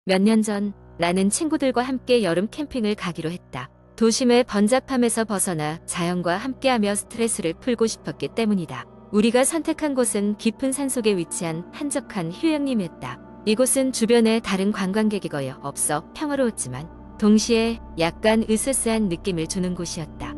몇 년 전 나는 친구들과 함께 여름 캠핑을 가기로 했다. 도심의 번잡함에서 벗어나 자연과 함께하며 스트레스를 풀고 싶었기 때문이다. 우리가 선택한 곳은 깊은 산속에 위치한 한적한 휴양림이었다. 이곳은 주변에 다른 관광객이 거의 없어 평화로웠지만 동시에 약간 으스스한 느낌을 주는 곳이었다.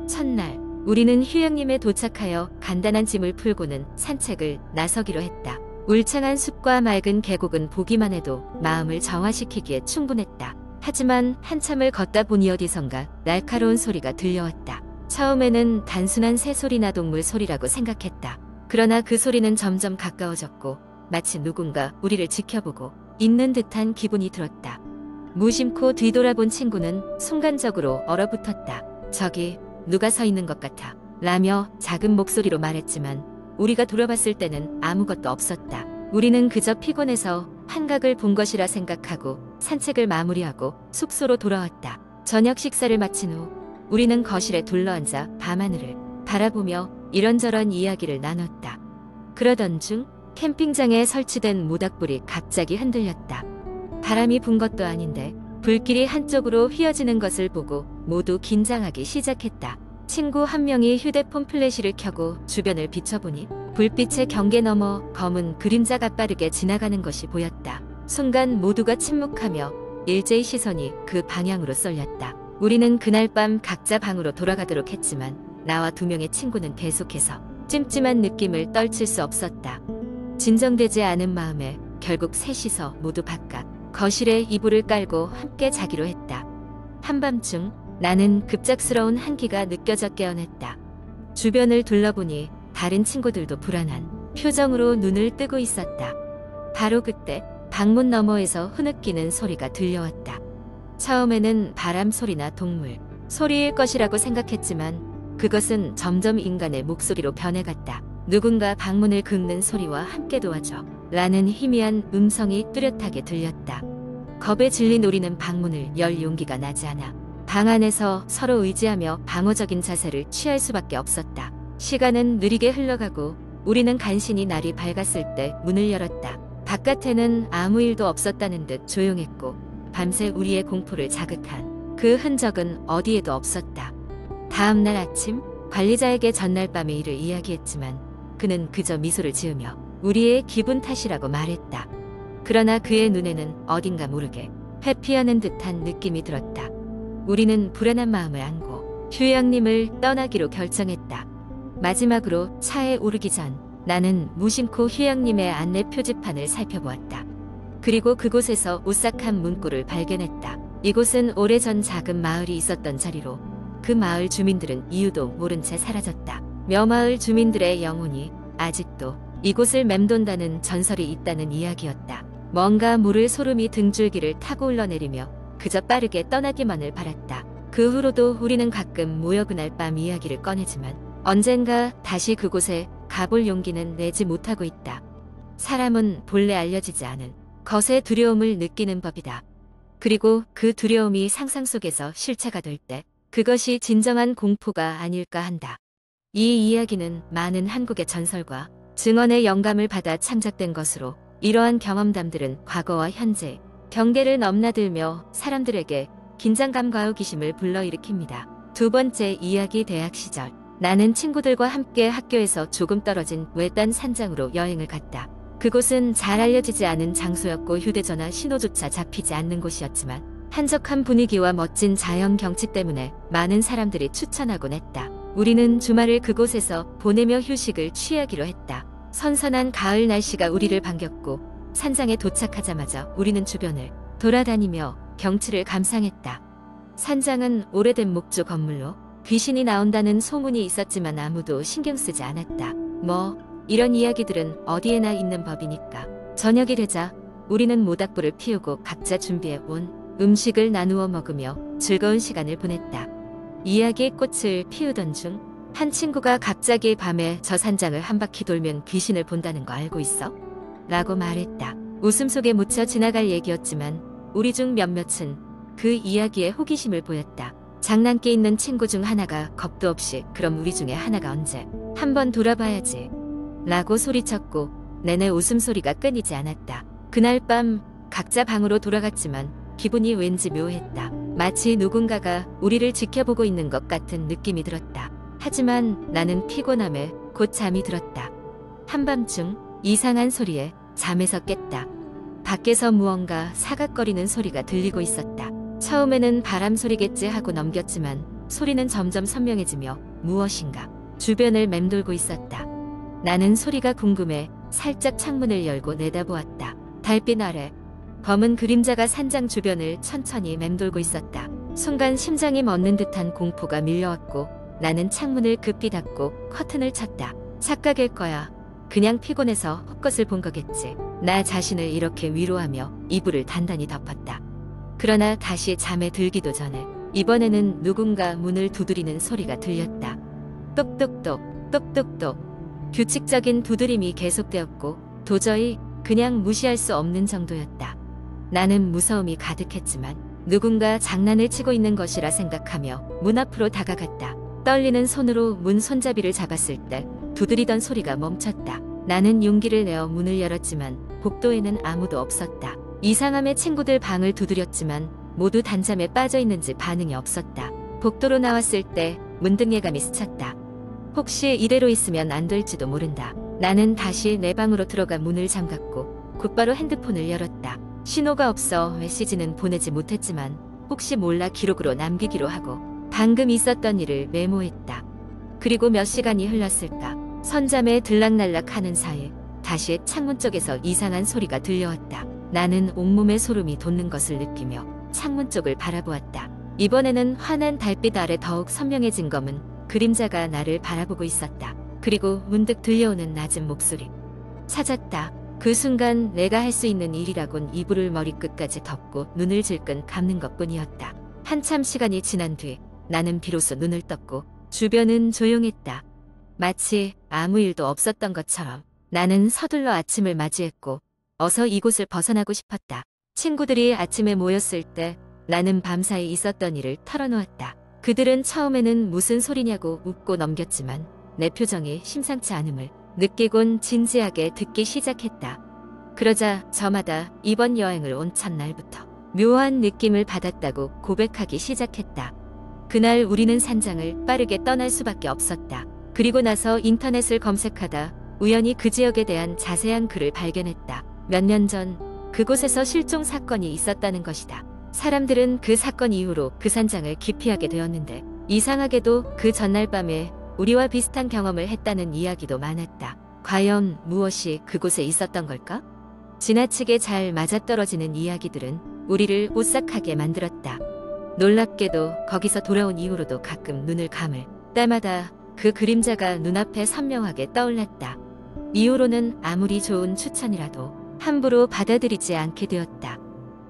첫날 우리는 휴양림에 도착하여 간단한 짐을 풀고는 산책을 나서기로 했다. 울창한 숲과 맑은 계곡은 보기만 해도 마음을 정화시키기에 충분했다. 하지만 한참을 걷다 보니 어디선가 날카로운 소리가 들려왔다. 처음에는 단순한 새소리나 동물 소리라고 생각했다. 그러나 그 소리는 점점 가까워졌고 마치 누군가 우리를 지켜보고 있는 듯한 기분이 들었다. 무심코 뒤돌아본 친구는 순간적으로 얼어붙었다. 저기 누가 서 있는 것 같아 라며 작은 목소리로 말했지만 우리가 돌아봤을 때는 아무것도 없었다. 우리는 그저 피곤해서 환각을 본 것이라 생각하고 산책을 마무리하고 숙소로 돌아왔다. 저녁 식사를 마친 후 우리는 거실에 둘러앉아 밤하늘을 바라보며 이런저런 이야기를 나눴다. 그러던 중 캠핑장에 설치된 모닥불이 갑자기 흔들렸다. 바람이 분 것도 아닌데 불길이 한쪽으로 휘어지는 것을 보고 모두 긴장하기 시작했다. 친구 한 명이 휴대폰 플래시를 켜고 주변을 비춰보니 불빛의 경계 너머 검은 그림자가 빠르게 지나가는 것이 보였다. 순간 모두가 침묵하며 일제히 시선이 그 방향으로 쏠렸다. 우리는 그날 밤 각자 방으로 돌아가도록 했지만 나와 두 명의 친구는 계속해서 찜찜한 느낌을 떨칠 수 없었다. 진정되지 않은 마음에 결국 셋이서 모두 바깥 거실에 이불을 깔고 함께 자기로 했다. 한밤중 나는 급작스러운 한기가 느껴져 깨어났다. 주변을 둘러보니 다른 친구들도 불안한 표정으로 눈을 뜨고 있었다. 바로 그때 방문 너머에서 흐느끼는 소리가 들려왔다. 처음에는 바람 소리나 동물 소리일 것이라고 생각했지만 그것은 점점 인간의 목소리로 변해갔다. 누군가 방문을 긁는 소리와 함께 도와줘 라는 희미한 음성이 뚜렷하게 들렸다. 겁에 질린 우리는 방문을 열 용기가 나지 않아 방 안에서 서로 의지하며 방어적인 자세를 취할 수밖에 없었다. 시간은 느리게 흘러가고 우리는 간신히 날이 밝았을 때 문을 열었다. 바깥에는 아무 일도 없었다는 듯 조용했고 밤새 우리의 공포를 자극한 그 흔적은 어디에도 없었다. 다음 날 아침 관리자에게 전날 밤의 일을 이야기했지만 그는 그저 미소를 지으며 우리의 기분 탓이라고 말했다. 그러나 그의 눈에는 어딘가 모르게 회피하는 듯한 느낌이 들었다. 우리는 불안한 마음을 안고 휴양림을 떠나기로 결정했다. 마지막으로 차에 오르기 전 나는 무심코 휴양림의 안내 표지판을 살펴보았다. 그리고 그곳에서 오싹한 문구를 발견했다. 이곳은 오래전 작은 마을이 있었던 자리로 그 마을 주민들은 이유도 모른 채 사라졌다. 묘마을 주민들의 영혼이 아직도 이곳을 맴돈다는 전설이 있다는 이야기였다. 뭔가 모를 소름이 등줄기를 타고 흘러내리며 그저 빠르게 떠나기만을 바랐다. 그 후로도 우리는 가끔 모여 그날 밤 이야기를 꺼내지만 언젠가 다시 그곳에 가볼 용기는 내지 못하고 있다. 사람은 본래 알려지지 않은 것의 두려움을 느끼는 법이다. 그리고 그 두려움이 상상 속에서 실체가 될 때 그것이 진정한 공포가 아닐까 한다. 이 이야기는 많은 한국의 전설과 증언의 영감을 받아 창작된 것으로 이러한 경험담들은 과거와 현재 경계를 넘나들며 사람들에게 긴장감과 호기심을 불러일으킵니다. 두 번째 이야기. 대학 시절 나는 친구들과 함께 학교에서 조금 떨어진 외딴 산장으로 여행을 갔다. 그곳은 잘 알려지지 않은 장소였고 휴대전화 신호조차 잡히지 않는 곳이었지만 한적한 분위기와 멋진 자연 경치 때문에 많은 사람들이 추천하곤 했다. 우리는 주말을 그곳에서 보내며 휴식을 취하기로 했다. 선선한 가을 날씨가 우리를 반겼고 산장에 도착하자마자 우리는 주변을 돌아다니며 경치를 감상했다. 산장은 오래된 목조 건물로 귀신이 나온다는 소문이 있었지만 아무도 신경 쓰지 않았다. 뭐 이런 이야기들은 어디에나 있는 법이니까. 저녁이 되자 우리는 모닥불을 피우고 각자 준비해온 음식을 나누어 먹으며 즐거운 시간을 보냈다. 이야기의 꽃을 피우던 중 한 친구가 갑자기 밤에 저 산장을 한 바퀴 돌면 귀신을 본다는 거 알고 있어? 라고 말했다. 웃음 속에 묻혀 지나갈 얘기였지만 우리 중 몇몇은 그 이야기에 호기심을 보였다. 장난기 있는 친구 중 하나가 겁도 없이 그럼 우리 중에 하나가 언제 한번 돌아봐야지 라고 소리쳤고 내내 웃음소리가 끊이지 않았다. 그날 밤 각자 방으로 돌아갔지만 기분이 왠지 묘했다. 마치 누군가가 우리를 지켜보고 있는 것 같은 느낌이 들었다. 하지만 나는 피곤함에 곧 잠이 들었다. 한밤중 이상한 소리에 잠에서 깼다. 밖에서 무언가 사각거리는 소리가 들리고 있었다. 처음에는 바람 소리겠지 하고 넘겼지만 소리는 점점 선명해지며 무엇인가 주변을 맴돌고 있었다. 나는 소리가 궁금해 살짝 창문을 열고 내다보았다. 달빛 아래 검은 그림자가 산장 주변을 천천히 맴돌고 있었다. 순간 심장이 멎는 듯한 공포가 밀려왔고 나는 창문을 급히 닫고 커튼을 쳤다. 착각일 거야. 그냥 피곤해서 헛것을 본 거겠지. 나 자신을 이렇게 위로하며 이불을 단단히 덮었다. 그러나 다시 잠에 들기도 전에 이번에는 누군가 문을 두드리는 소리가 들렸다. 똑똑똑 똑똑똑. 규칙적인 두드림이 계속되었고 도저히 그냥 무시할 수 없는 정도였다. 나는 무서움이 가득했지만 누군가 장난을 치고 있는 것이라 생각하며 문 앞으로 다가갔다. 떨리는 손으로 문 손잡이를 잡았을 때 두드리던 소리가 멈췄다. 나는 용기를 내어 문을 열었지만 복도에는 아무도 없었다. 이상함에 친구들 방을 두드렸지만 모두 단잠에 빠져 있는지 반응이 없었다. 복도로 나왔을 때 문득 예감이 스쳤다. 혹시 이대로 있으면 안 될지도 모른다. 나는 다시 내 방으로 들어가 문을 잠갔고 곧바로 핸드폰을 열었다. 신호가 없어 메시지는 보내지 못했지만 혹시 몰라 기록으로 남기기로 하고 방금 있었던 일을 메모했다. 그리고 몇 시간이 흘렀을까. 선잠에 들락날락 하는 사이 다시 창문 쪽에서 이상한 소리가 들려왔다. 나는 온몸에 소름이 돋는 것을 느끼며 창문 쪽을 바라보았다. 이번에는 환한 달빛 아래 더욱 선명해진 검은 그림자가 나를 바라보고 있었다. 그리고 문득 들려오는 낮은 목소리. 찾았다. 그 순간 내가 할 수 있는 일이라곤 이불을 머리끝까지 덮고 눈을 질끈 감는 것뿐이었다. 한참 시간이 지난 뒤 나는 비로소 눈을 떴고 주변은 조용했다. 마치 아무 일도 없었던 것처럼. 나는 서둘러 아침을 맞이했고 어서 이곳을 벗어나고 싶었다. 친구들이 아침에 모였을 때 나는 밤사이 있었던 일을 털어놓았다. 그들은 처음에는 무슨 소리냐고 웃고 넘겼지만 내 표정이 심상치 않음을 느끼곤 진지하게 듣기 시작했다. 그러자 저마다 이번 여행을 온 첫날부터 묘한 느낌을 받았다고 고백하기 시작했다. 그날 우리는 산장을 빠르게 떠날 수밖에 없었다. 그리고 나서 인터넷을 검색하다 우연히 그 지역에 대한 자세한 글을 발견했다. 몇 년 전 그곳에서 실종 사건이 있었다는 것이다. 사람들은 그 사건 이후로 그 산장을 기피하게 되었는데 이상하게도 그 전날 밤에 우리와 비슷한 경험을 했다는 이야기도 많았다. 과연 무엇이 그곳에 있었던 걸까? 지나치게 잘 맞아떨어지는 이야기들은 우리를 오싹하게 만들었다. 놀랍게도 거기서 돌아온 이후로도 가끔 눈을 감을 때마다 그 그림자가 눈앞에 선명하게 떠올랐다. 이후로는 아무리 좋은 추천이라도 함부로 받아들이지 않게 되었다.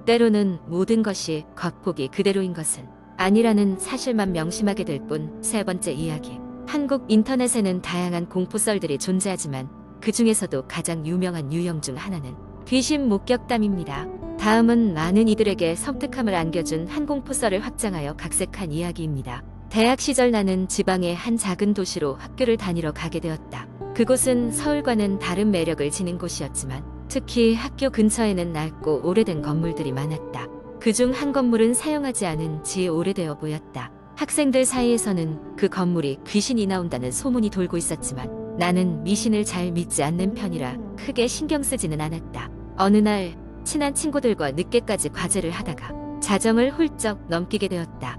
때로는 모든 것이 겉보기 그대로인 것은 아니라는 사실만 명심하게 될 뿐. 세 번째 이야기. 한국 인터넷에는 다양한 공포썰들이 존재하지만 그 중에서도 가장 유명한 유형 중 하나는 귀신 목격담입니다. 다음은 많은 이들에게 섬뜩함을 안겨준 한 공포썰을 확장하여 각색한 이야기입니다. 대학 시절 나는 지방의 한 작은 도시로 학교를 다니러 가게 되었다. 그곳은 서울과는 다른 매력을 지닌 곳이었지만 특히 학교 근처에는 낡고 오래된 건물들이 많았다. 그중 한 건물은 사용하지 않은 지 오래되어 보였다. 학생들 사이에서는 그 건물이 귀신이 나온다는 소문이 돌고 있었지만 나는 미신을 잘 믿지 않는 편이라 크게 신경 쓰지는 않았다. 어느 날 친한 친구들과 늦게까지 과제를 하다가 자정을 훌쩍 넘기게 되었다.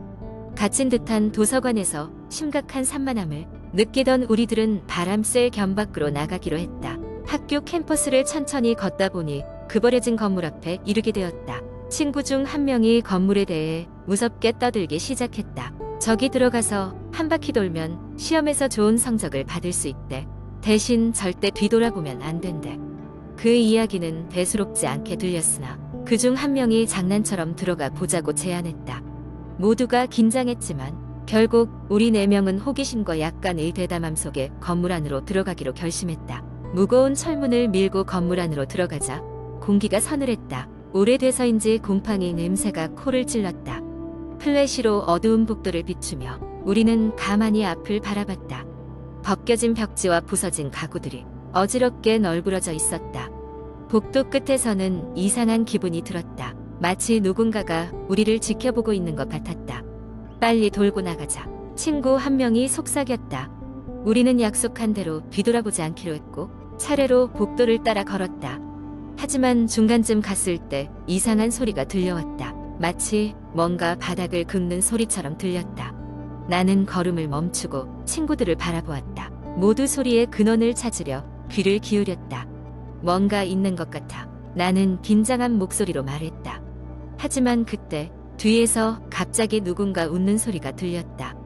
갇힌 듯한 도서관에서 심각한 산만함을 느끼던 우리들은 바람 쐴 겸 밖으로 나가기로 했다. 학교 캠퍼스를 천천히 걷다 보니 그 버려진 건물 앞에 이르게 되었다. 친구 중 한 명이 건물에 대해 무섭게 떠들기 시작했다. 저기 들어가서 한 바퀴 돌면 시험에서 좋은 성적을 받을 수 있대. 대신 절대 뒤돌아보면 안 된대. 그 이야기는 대수롭지 않게 들렸으나 그 중 한 명이 장난처럼 들어가 보자고 제안했다. 모두가 긴장했지만 결국 우리 4명은 호기심과 약간의 대담함 속에 건물 안으로 들어가기로 결심했다. 무거운 철문을 밀고 건물 안으로 들어가자 공기가 서늘했다. 오래돼서인지 곰팡이 냄새가 코를 찔렀다. 플래시로 어두운 복도를 비추며 우리는 가만히 앞을 바라봤다. 벗겨진 벽지와 부서진 가구들이 어지럽게 널브러져 있었다. 복도 끝에서는 이상한 기분이 들었다. 마치 누군가가 우리를 지켜보고 있는 것 같았다. 빨리 돌고 나가자. 친구 한 명이 속삭였다. 우리는 약속한 대로 뒤돌아보지 않기로 했고 차례로 복도를 따라 걸었다. 하지만 중간쯤 갔을 때 이상한 소리가 들려왔다. 마치 뭔가 바닥을 긁는 소리처럼 들렸다. 나는 걸음을 멈추고 친구들을 바라보았다. 모두 소리의 근원을 찾으려 귀를 기울였다. 뭔가 있는 것 같아. 나는 긴장한 목소리로 말했다. 하지만 그때 뒤에서 갑자기 누군가 웃는 소리가 들렸다.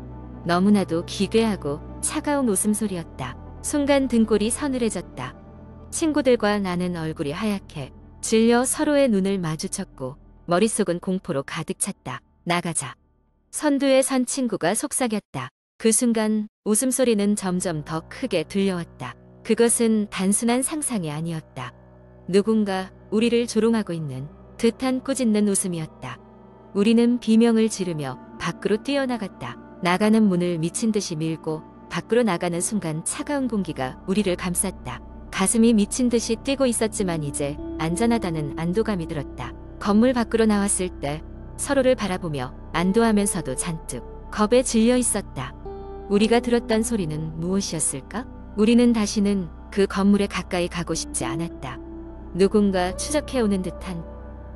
너무나도 기괴하고 차가운 웃음소리였다. 순간 등골이 서늘해졌다. 친구들과 나는 얼굴이 하얗게 질려 서로의 눈을 마주쳤고 머릿속은 공포로 가득 찼다. 나가자. 선두에 선 친구가 속삭였다. 그 순간 웃음소리는 점점 더 크게 들려왔다. 그것은 단순한 상상이 아니었다. 누군가 우리를 조롱하고 있는 듯한 꾸짖는 웃음이었다. 우리는 비명을 지르며 밖으로 뛰어나갔다. 나가는 문을 미친 듯이 밀고 밖으로 나가는 순간 차가운 공기가 우리를 감쌌다. 가슴이 미친 듯이 뛰고 있었지만 이제 안전하다는 안도감이 들었다. 건물 밖으로 나왔을 때 서로를 바라보며 안도하면서도 잔뜩 겁에 질려 있었다. 우리가 들었던 소리는 무엇이었을까? 우리는 다시는 그 건물에 가까이 가고 싶지 않았다. 누군가 추적해오는 듯한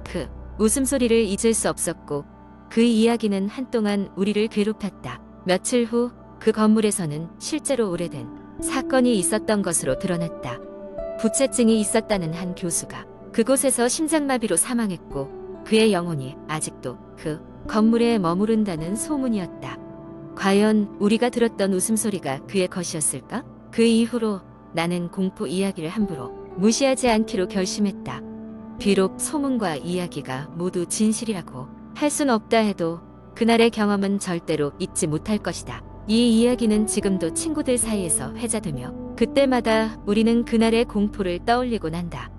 그 웃음소리를 잊을 수 없었고 그 이야기는 한동안 우리를 괴롭혔다. 며칠 후 그 건물에서는 실제로 오래된 사건이 있었던 것으로 드러났다. 부채증이 있었다는 한 교수가 그곳에서 심장마비로 사망했고 그의 영혼이 아직도 그 건물에 머무른다는 소문이었다. 과연 우리가 들었던 웃음소리가 그의 것이었을까? 그 이후로 나는 공포 이야기를 함부로 무시하지 않기로 결심했다. 비록 소문과 이야기가 모두 진실이라고 할 순 없다 해도 그날의 경험은 절대로 잊지 못할 것이다. 이 이야기는 지금도 친구들 사이에서 회자되며 그때마다 우리는 그날의 공포를 떠올리곤 한다.